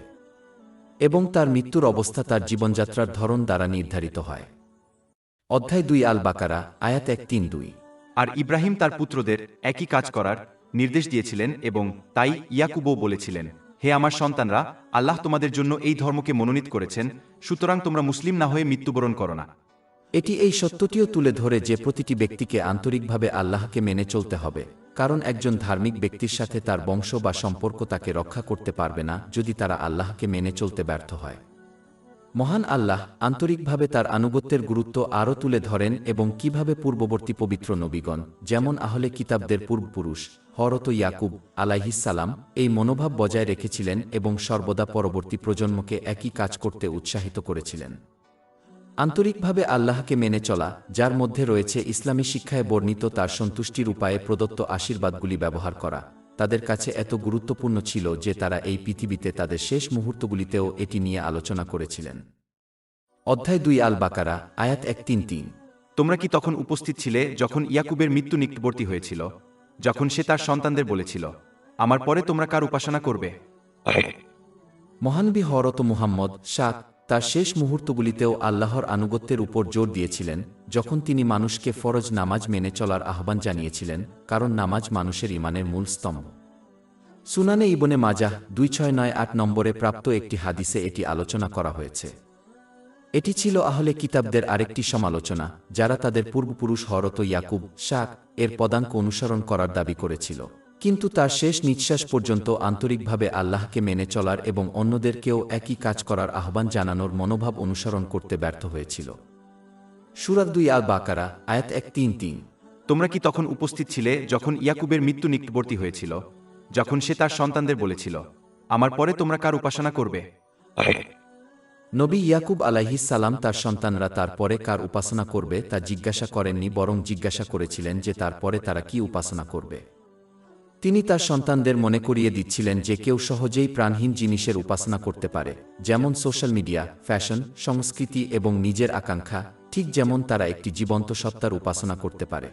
এবং তার মৃত্যুর অবস্থা তার জীবনযাত্রার ধরন দ্বারা নির্ধারিত হয়। অধ্যায় 2 আল বাকারা, আয়াত 1-3-2। আর ইব্রাহিম তার পুত্রদের একই কাজ করার নির্দেশ দিয়েছিলেন এবং তাই ইয়াকুবও বলেছিলেন, হে আমার সন্তানরা, আল্লাহ তোমাদের জন্য এই ধর্মকে মনোনীত করেছেন, সুতরাং তোমরা মুসলিম না হয়ে মৃত্যুবরণ করো না। এটি এই সত্যটিও তুলে ধরে যে প্রতিটি ব্যক্তিকে আন্তরিকভাবে আল্লাহকে মেনে চলতে হবে, কারণ একজন ধার্মিক ব্যক্তির সাথে তার বংশ বা সম্পর্ক তাকে রক্ষা করতে পারবে না যদি তারা আল্লাহকে মেনে চলতে ব্যর্থ হয়। মহান আল্লাহ আন্তরিকভাবে তার আনুগত্যের গুরুত্ব আরও তুলে ধরেন এবং কিভাবে পূর্ববর্তী পবিত্র নবীগণ, যেমন আহলে কিতাবদের পূর্বপুরুষ হযরত ইয়াকুব আলাইহিস সালাম, এই মনোভাব বজায় রেখেছিলেন এবং সর্বদা পরবর্তী প্রজন্মকে একই কাজ করতে উৎসাহিত করেছিলেন। আন্তরিকভাবে আল্লাহকে মেনে চলা, যার মধ্যে রয়েছে ইসলামী শিক্ষায় বর্ণিত তার সন্তুষ্টির উপায়ে প্রদত্ত আশীর্বাদগুলি ব্যবহার করা, তাদের কাছে এত গুরুত্বপূর্ণ ছিল যে তারা এই পৃথিবীতে তাদের শেষ মুহূর্তগুলিতেও এটি নিয়ে আলোচনা করেছিলেন। অধ্যায় 2 আল বাকারা, আয়াত 1-3-3। তোমরা কি তখন উপস্থিত ছিলে যখন ইয়াকুবের মৃত্যু নিকটবর্তী হয়েছিল, যখন সে তার সন্তানদের বলেছিল, আমার পরে তোমরা কার উপাসনা করবে? মহানবী হযরত মুহাম্মদ তার শেষ মুহূর্তগুলিতেও আল্লাহর আনুগত্যের উপর জোর দিয়েছিলেন, যখন তিনি মানুষকে ফরজ নামাজ মেনে চলার আহ্বান জানিয়েছিলেন, কারণ নামাজ মানুষের ঈমানের মূল স্তম্ভ। সুনানে ইবনে মাজাহ 2698 নম্বরে প্রাপ্ত একটি হাদিসে এটি আলোচনা করা হয়েছে। এটি ছিল আহলে কিতাবদের আরেকটি সমালোচনা, যারা তাদের পূর্বপুরুষ হযরত ইয়াকুব এর পদাঙ্ক অনুসরণ করার দাবি করেছিল, কিন্তু তার শেষ নিঃশ্বাস পর্যন্ত আন্তরিকভাবে আল্লাহকে মেনে চলার এবং অন্যদেরকেও একই কাজ করার আহ্বান জানানোর মনোভাব অনুসরণ করতে ব্যর্থ হয়েছিল। সূরা 2 আল বাকারা, আয়াত 1-3-3। তোমরা কি তখন উপস্থিত ছিলে যখন ইয়াকুবের মৃত্যু নিকটবর্তী হয়েছিল, যখন সে তার সন্তানদের বলেছিল, আমার পরে তোমরা কার উপাসনা করবে? নবী ইয়াকুব আলাইহিস সালাম তার সন্তানরা তার পরে কার উপাসনা করবে তা জিজ্ঞাসা করেননি, বরং জিজ্ঞাসা করেছিলেন যে তার পরে তারা কি উপাসনা করবে। তিনি তার সন্তানদের মনে করিয়ে দিচ্ছিলেন যে কেউ সহজেই প্রাণহীন জিনিসের উপাসনা করতে পারে, যেমন সোশ্যাল মিডিয়া, ফ্যাশন, সংস্কৃতি এবং নিজের আকাঙ্ক্ষা, ঠিক যেমন তারা একটি জীবন্ত সত্তার উপাসনা করতে পারে।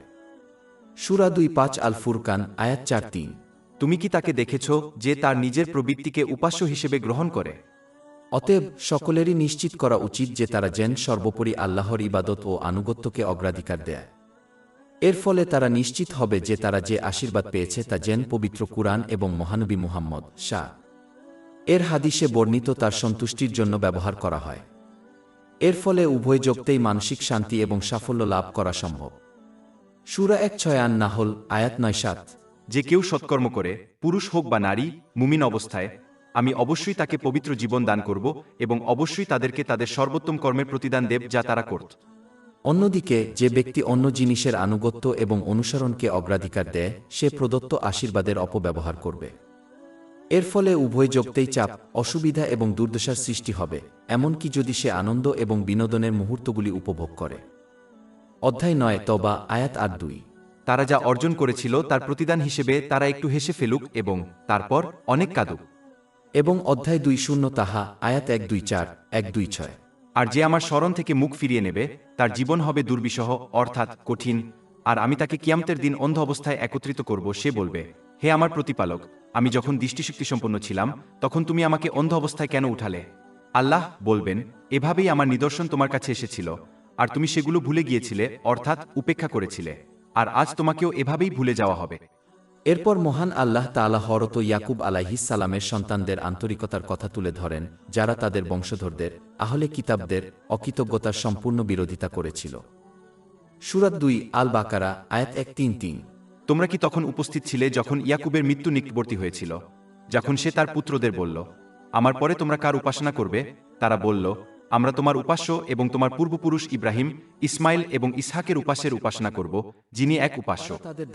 সূরা 2-5 আল ফুরকান, আয়াত 4-3। তুমি কি তাকে দেখেছ যে তার নিজের প্রবৃত্তিকে উপাস্য হিসেবে গ্রহণ করে? অতএব সকলেরই নিশ্চিত করা উচিত যে তারা যেন সর্বোপরি আল্লাহর ইবাদত ও আনুগত্যকে অগ্রাধিকার দেয়। এর ফলে তারা নিশ্চিত হবে যে তারা যে আশীর্বাদ পেয়েছে তা যেন পবিত্র কুরআন এবং মহানবী মুহাম্মদ এর হাদিসে বর্ণিত তার সন্তুষ্টির জন্য ব্যবহার করা হয়। এর ফলে উভয় জগতেই মানসিক শান্তি এবং সাফল্য লাভ করা সম্ভব। সূরা 1-6 আন নাহল, আয়াত 9-7। যে কেউ সৎকর্ম করে, পুরুষ হোক বা নারী, মুমিন অবস্থায়, আমি অবশ্যই তাকে পবিত্র জীবন দান করব এবং অবশ্যই তাদেরকে তাদের সর্বোত্তম কর্মের প্রতিদান দেব যা তারা করত। অন্যদিকে যে ব্যক্তি অন্য জিনিসের আনুগত্য এবং অনুসরণকে অগ্রাধিকার দেয় সে প্রদত্ত আশীর্বাদের অপব্যবহার করবে। এর ফলে উভয় জগতেই চাপ, অসুবিধা এবং দুর্দশার সৃষ্টি হবে, এমনকি যদি সে আনন্দ এবং বিনোদনের মুহূর্তগুলি উপভোগ করে। অধ্যায় 9 তওবা আয়াত 8-2। তারা যা অর্জন করেছিল তার প্রতিদান হিসেবে তারা একটু হেসে ফেলুক এবং তারপর অনেক কাঁদুক। এবং অধ্যায় 2 তাহা আয়াত 1-2-4, 1-2-6। আর যে আমার স্মরণ থেকে মুখ ফিরিয়ে নেবে তার জীবন হবে দুর্বিষহ অর্থাৎ কঠিন, আর আমি তাকে কিয়ামতের দিন অন্ধ অবস্থায় একত্রিত করব। সে বলবে, হে আমার প্রতিপালক, আমি যখন দৃষ্টিশক্তিসম্পন্ন ছিলাম তখন তুমি আমাকে অন্ধ অবস্থায় কেন উঠালে? আল্লাহ বলবেন, এভাবেই আমার নিদর্শন তোমার কাছে এসেছিল আর তুমি সেগুলো ভুলে গিয়েছিলে অর্থাৎ উপেক্ষা করেছিলে, আর আজ তোমাকেও এভাবেই ভুলে যাওয়া হবে। এরপর মহান আল্লাহ তাআলা হযরত ইয়াকুব আলাইহিস সালামের সন্তানদের আন্তরিকতার কথা তুলে ধরেন, যারা তাদের বংশধরদের, আহলে কিতাবদের অকৃতজ্ঞতার সম্পূর্ণ বিরোধিতা করেছিল। সূরা 2 আল বাকারা আয়াত 133। তোমরা কি তখন উপস্থিত ছিলে যখন ইয়াকুবের মৃত্যু নিকটবর্তী হয়েছিল, যখন সে তার পুত্রদের বলল, আমার পরে তোমরা কার উপাসনা করবে? তারা বলল, আমরা তোমার উপাস্য এবং তোমার পূর্বপুরুষ ইব্রাহিম, ইসমাইল এবং ইসহাকের উপাস্যের উপাসনা করব, যিনি এক উপাস্য,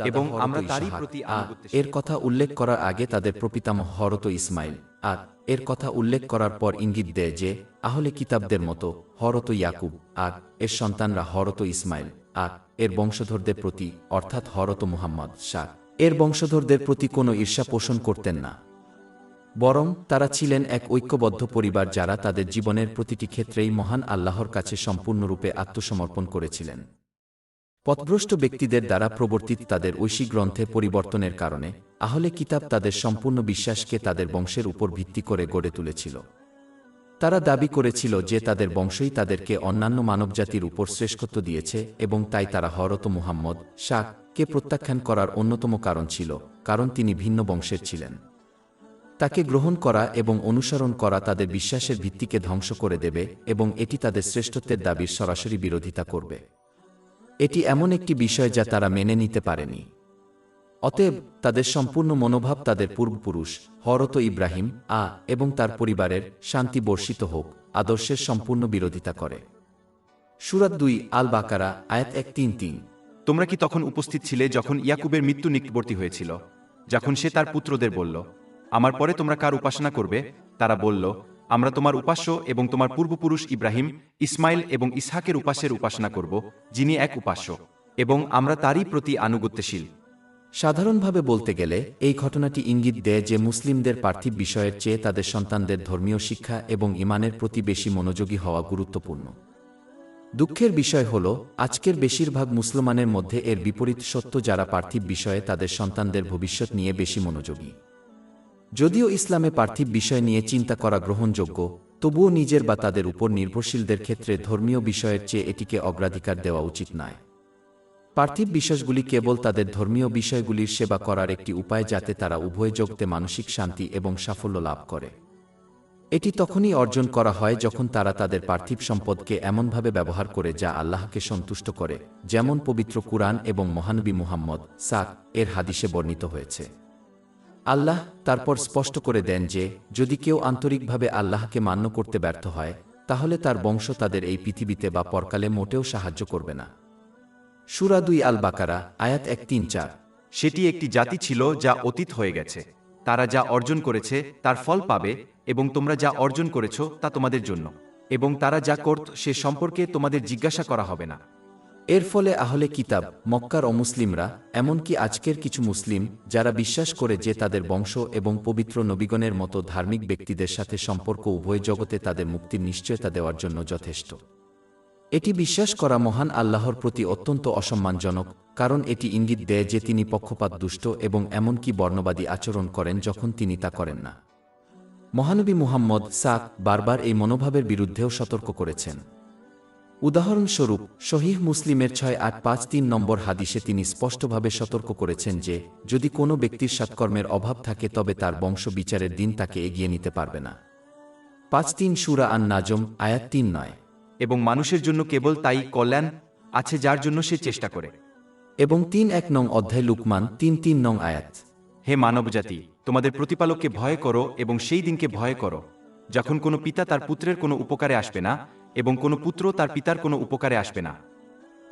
এবং আমরা তারই প্রতি আনুগত্যশীল। এর কথা উল্লেখ করার আগে তাদের প্রপিতামহ হযরত ইসমাইল, আর এর কথা উল্লেখ করার পর ইঙ্গিত দেয় যে আহলে কিতাবদের মতো হযরত ইয়াকুব আর এর সন্তানরা হযরত ইসমাইল আর এর বংশধরদের প্রতি অর্থাৎ হযরত মুহাম্মদ এর বংশধরদের প্রতি কোনো ঈর্ষা পোষণ করতেন না। বরং তারা ছিলেন এক ঐক্যবদ্ধ পরিবার যারা তাদের জীবনের প্রতিটি ক্ষেত্রেই মহান আল্লাহর কাছে সম্পূর্ণরূপে আত্মসমর্পণ করেছিলেন। পথভ্রষ্ট ব্যক্তিদের দ্বারা প্রবর্তিত তাদের ঐশী গ্রন্থে পরিবর্তনের কারণে আহলে কিতাব তাদের সম্পূর্ণ বিশ্বাসকে তাদের বংশের উপর ভিত্তি করে গড়ে তুলেছিল। তারা দাবি করেছিল যে তাদের বংশই তাদেরকে অন্যান্য মানবজাতির উপর শ্রেষ্ঠত্ব দিয়েছে এবং তাই তারা হযরত মুহাম্মদ কে প্রত্যাখ্যান করার অন্যতম কারণ ছিল, কারণ তিনি ভিন্ন বংশের ছিলেন। তাকে গ্রহণ করা এবং অনুসরণ করা তাদের বিশ্বাসের ভিত্তিকে ধ্বংস করে দেবে এবং এটি তাদের শ্রেষ্ঠত্বের দাবির সরাসরি বিরোধিতা করবে। এটি এমন একটি বিষয় যা তারা মেনে নিতে পারেনি। অতএব তাদের সম্পূর্ণ মনোভাব তাদের পূর্বপুরুষ হযরত ইব্রাহিম এবং তার পরিবারের শান্তি বর্ষিত হোক আদর্শের সম্পূর্ণ বিরোধিতা করে। সূরা 2 আল বাকারা আয়াত 133। তোমরা কি তখন উপস্থিত ছিলে যখন ইয়াকুবের মৃত্যু নিকটবর্তী হয়েছিল, যখন সে তার পুত্রদের বলল, আমার পরে তোমরা কার উপাসনা করবে? তারা বলল, আমরা তোমার উপাস্য এবং তোমার পূর্বপুরুষ ইব্রাহিম, ইসমাইল এবং ইসহাকের উপাস্যের উপাসনা করব, যিনি এক উপাস্য, এবং আমরা তারই প্রতি আনুগত্যশীল। সাধারণভাবে বলতে গেলে এই ঘটনাটি ইঙ্গিত দেয় যে মুসলিমদের পার্থিব বিষয়ের চেয়ে তাদের সন্তানদের ধর্মীয় শিক্ষা এবং ঈমানের প্রতি বেশি মনোযোগী হওয়া গুরুত্বপূর্ণ। দুঃখের বিষয় হল আজকের বেশিরভাগ মুসলমানের মধ্যে এর বিপরীত সত্য, যারা পার্থিব বিষয়ে তাদের সন্তানদের ভবিষ্যৎ নিয়ে বেশি মনোযোগী। যদিও ইসলামে পার্থিব বিষয় নিয়ে চিন্তা করা গ্রহণযোগ্য, তবুও নিজের বা তাদের উপর নির্ভরশীলদের ক্ষেত্রে ধর্মীয় বিষয়ের চেয়ে এটিকে অগ্রাধিকার দেওয়া উচিত নয়। পার্থিব বিশ্বাসগুলি কেবল তাদের ধর্মীয় বিষয়গুলির সেবা করার একটি উপায়, যাতে তারা উভয় জগতে মানসিক শান্তি এবং সাফল্য লাভ করে। এটি তখনই অর্জন করা হয় যখন তারা তাদের পার্থিব সম্পদকে এমনভাবে ব্যবহার করে যা আল্লাহকে সন্তুষ্ট করে, যেমন পবিত্র কুরআন এবং মহানবী মুহাম্মদ এর হাদিসে বর্ণিত হয়েছে। আল্লাহ তারপর স্পষ্ট করে দেন যে যদি কেউ আন্তরিকভাবে আল্লাহকে মান্য করতে ব্যর্থ হয়, তাহলে তার বংশ তাদের এই পৃথিবীতে বা পরকালে মোটেও সাহায্য করবে না। সূরা 2 আল বাকারা আয়াত 134। সেটি একটি জাতি ছিল যা অতীত হয়ে গেছে। তারা যা অর্জন করেছে তার ফল পাবে, এবং তোমরা যা অর্জন করেছ তা তোমাদের জন্য, এবং তারা যা করত সে সম্পর্কে তোমাদের জিজ্ঞাসা করা হবে না। এর ফলে আহলে কিতাব, মক্কার অমুসলিমরা, এমনকি আজকের কিছু মুসলিম যারা বিশ্বাস করে যে তাদের বংশ এবং পবিত্র নবীগণের মতো ধার্মিক ব্যক্তিদের সাথে সম্পর্ক উভয় জগতে তাদের মুক্তির নিশ্চয়তা দেওয়ার জন্য যথেষ্ট। এটি বিশ্বাস করা মহান আল্লাহর প্রতি অত্যন্ত অসম্মানজনক, কারণ এটি ইঙ্গিত দেয় যে তিনি পক্ষপাত দুষ্ট এবং এমনকি বর্ণবাদী আচরণ করেন যখন তিনি তা করেন না। মহানবী মুহাম্মদ বারবার এই মনোভাবের বিরুদ্ধেও সতর্ক করেছেন। উদাহরণস্বরূপ সহিহ মুসলিমের 6853 নম্বর হাদিসে তিনি স্পষ্টভাবে সতর্ক করেছেন যে যদি কোনো ব্যক্তির সৎকর্মের অভাব থাকে তবে তার বংশ বিচারের দিন তাকে এগিয়ে নিতে পারবে না। 5-3 সূরা আন-নাজম আয়াত 3-9। এবং মানুষের জন্য কেবল তাই কল্যাণ আছে যার জন্য সে চেষ্টা করে। এবং 3-1 নং অধ্যায় লুকমান 3-3 নং আয়াত। হে মানবজাতি, তোমাদের প্রতিপালককে ভয় করো এবং সেই দিনকে ভয় করো যখন কোনো পিতা তার পুত্রের কোনো উপকারে আসবে না এবং কোনো পুত্র তার পিতার কোনো উপকারে আসবে না,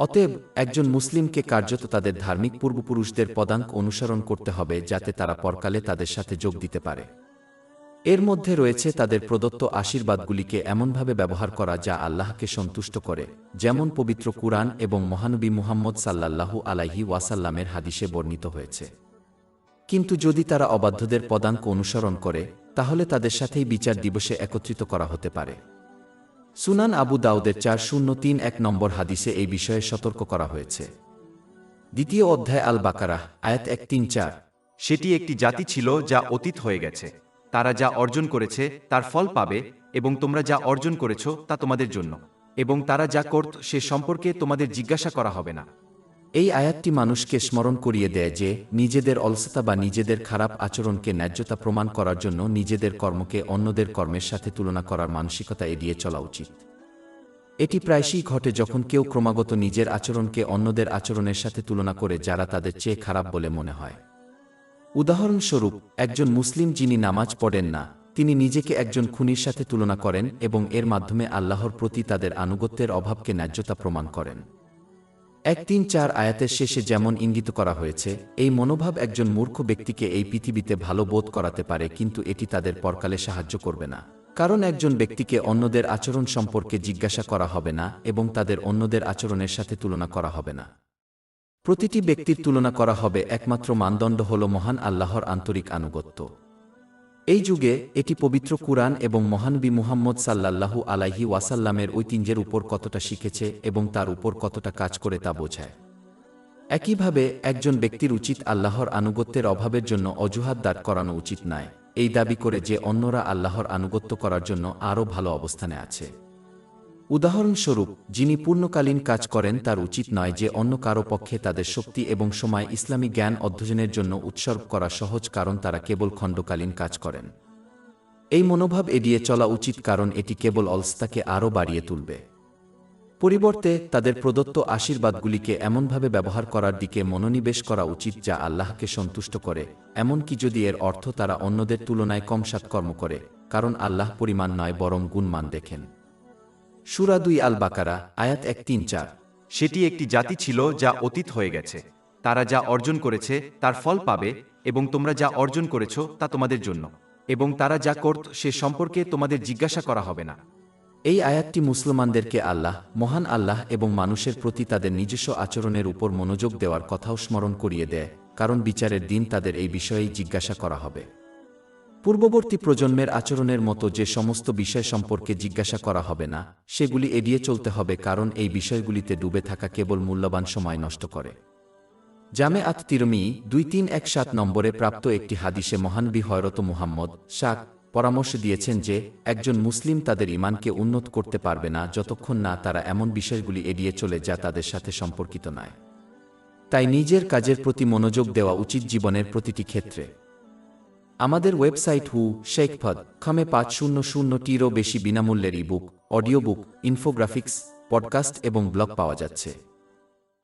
অতএব একজন মুসলিমকে কার্যত তাদের ধার্মিক পূর্বপুরুষদের পদাঙ্ক অনুসরণ করতে হবে যাতে তারা পরকালে তাদের সাথে যোগ দিতে পারে। এর মধ্যে রয়েছে তাদের প্রদত্ত আশীর্বাদগুলিকে এমনভাবে ব্যবহার করা যা আল্লাহকে সন্তুষ্ট করে, যেমন পবিত্র কুরআন এবং মহানবী মুহাম্মদ সাল্লাল্লাহু আলাইহি ওয়াসাল্লামের হাদিসে বর্ণিত হয়েছে। কিন্তু যদি তারা অবাধ্যদের পদাঙ্ক অনুসরণ করে, তাহলে তাদের সাথেই বিচার দিবসে একত্রিত করা হতে পারে। সুনান আবু দাউদের 4031 নম্বর হাদিসে এই বিষয়ে সতর্ক করা হয়েছে। দ্বিতীয় অধ্যায় আল বাকারাহ, আয়াত 134। সেটি একটি জাতি ছিল যা অতীত হয়ে গেছে। তারা যা অর্জন করেছে তার ফল পাবে, এবং তোমরা যা অর্জন করেছ তা তোমাদের জন্য, এবং তারা যা করত সে সম্পর্কে তোমাদের জিজ্ঞাসা করা হবে না। এই আয়াতটি মানুষকে স্মরণ করিয়ে দেয় যে নিজেদের অলসতা বা নিজেদের খারাপ আচরণকে ন্যায্যতা প্রমাণ করার জন্য নিজেদের কর্মকে অন্যদের কর্মের সাথে তুলনা করার মানসিকতা এড়িয়ে চলা উচিত। এটি প্রায়শই ঘটে যখন কেউ ক্রমাগত নিজের আচরণকে অন্যদের আচরণের সাথে তুলনা করে যারা তাদের চেয়ে খারাপ বলে মনে হয়। উদাহরণস্বরূপ, একজন মুসলিম যিনি নামাজ পড়েন না, তিনি নিজেকে একজন খুনির সাথে তুলনা করেন এবং এর মাধ্যমে আল্লাহর প্রতি তাদের আনুগত্যের অভাবকে ন্যায্যতা প্রমাণ করেন। 134 আয়াতের শেষে যেমন ইঙ্গিত করা হয়েছে, এই মনোভাব একজন মূর্খ ব্যক্তিকে এই পৃথিবীতে ভালো বোধ করাতে পারে, কিন্তু এটি তাদের পরকালে সাহায্য করবে না। কারণ একজন ব্যক্তিকে অন্যদের আচরণ সম্পর্কে জিজ্ঞাসা করা হবে না এবং তাদের অন্যদের আচরণের সাথে তুলনা করা হবে না। প্রতিটি ব্যক্তির তুলনা করা হবে, একমাত্র মানদণ্ড হল মহান আল্লাহর আন্তরিক আনুগত্য। এই যুগে এটি পবিত্র কুরআন এবং মহানবী মুহাম্মদ সাল্লাল্লাহু আলাইহি ওয়াসাল্লামের ঐতিহ্যের উপর কতটা শিখেছে এবং তার উপর কতটা কাজ করে তা বোঝায়। একইভাবে একজন ব্যক্তির উচিত আল্লাহর আনুগত্যের অভাবের জন্য অজুহাত দাঁড় করানো উচিত নয়, এই দাবি করে যে অন্যরা আল্লাহর আনুগত্য করার জন্য আরও ভালো অবস্থানে আছে। উদাহরণস্বরূপ, যিনি পূর্ণকালীন কাজ করেন তার উচিত নয় যে অন্য কারো পক্ষে তাদের শক্তি এবং সময় ইসলামী জ্ঞান অধ্যয়নের জন্য উৎসর্গ করা সহজ, কারণ তারা কেবল খণ্ডকালীন কাজ করেন। এই মনোভাব এড়িয়ে চলা উচিত, কারণ এটি কেবল অলসতাকে আরও বাড়িয়ে তুলবে। পরিবর্তে তাদের প্রদত্ত আশীর্বাদগুলিকে এমনভাবে ব্যবহার করার দিকে মনোনিবেশ করা উচিত যা আল্লাহকে সন্তুষ্ট করে, এমনকি যদি এর অর্থ তারা অন্যদের তুলনায় কম সৎকর্ম করে, কারণ আল্লাহ পরিমাণ নয় বরং গুণমান দেখেন। সূরা 2 আল বাকারা, আয়াত 134। সেটি একটি জাতি ছিল যা অতীত হয়ে গেছে। তারা যা অর্জন করেছে তার ফল পাবে, এবং তোমরা যা অর্জন করেছ তা তোমাদের জন্য, এবং তারা যা করত সে সম্পর্কে তোমাদের জিজ্ঞাসা করা হবে না। এই আয়াতটি মুসলমানদেরকে আল্লাহ, মহান আল্লাহ এবং মানুষের প্রতি তাদের নিজস্ব আচরণের উপর মনোযোগ দেওয়ার কথাও স্মরণ করিয়ে দেয়, কারণ বিচারের দিন তাদের এই বিষয়েই জিজ্ঞাসা করা হবে। পূর্ববর্তী প্রজন্মের আচরণের মতো যে সমস্ত বিষয় সম্পর্কে জিজ্ঞাসা করা হবে না, সেগুলি এড়িয়ে চলতে হবে, কারণ এই বিষয়গুলিতে ডুবে থাকা কেবল মূল্যবান সময় নষ্ট করে। জামে আত তিরমিজি 2317 নম্বরে প্রাপ্ত একটি হাদিসে মহানবী হযরত মুহাম্মদ শাক পরামর্শ দিয়েছেন যে একজন মুসলিম তাদের ঈমানকে উন্নত করতে পারবে না যতক্ষণ না তারা এমন বিষয়গুলি এড়িয়ে চলে যা তাদের সাথে সম্পর্কিত নয়। তাই নিজের কাজের প্রতি মনোযোগ দেওয়া উচিত জীবনের প্রতিটি ক্ষেত্রে। আমাদের ওয়েবসাইট শেখফদ.com-এ 500টিরও বেশি বিনামূল্যের ebook, audio book, infographics, podcast এবং ব্লগ পাওয়া যাচ্ছে।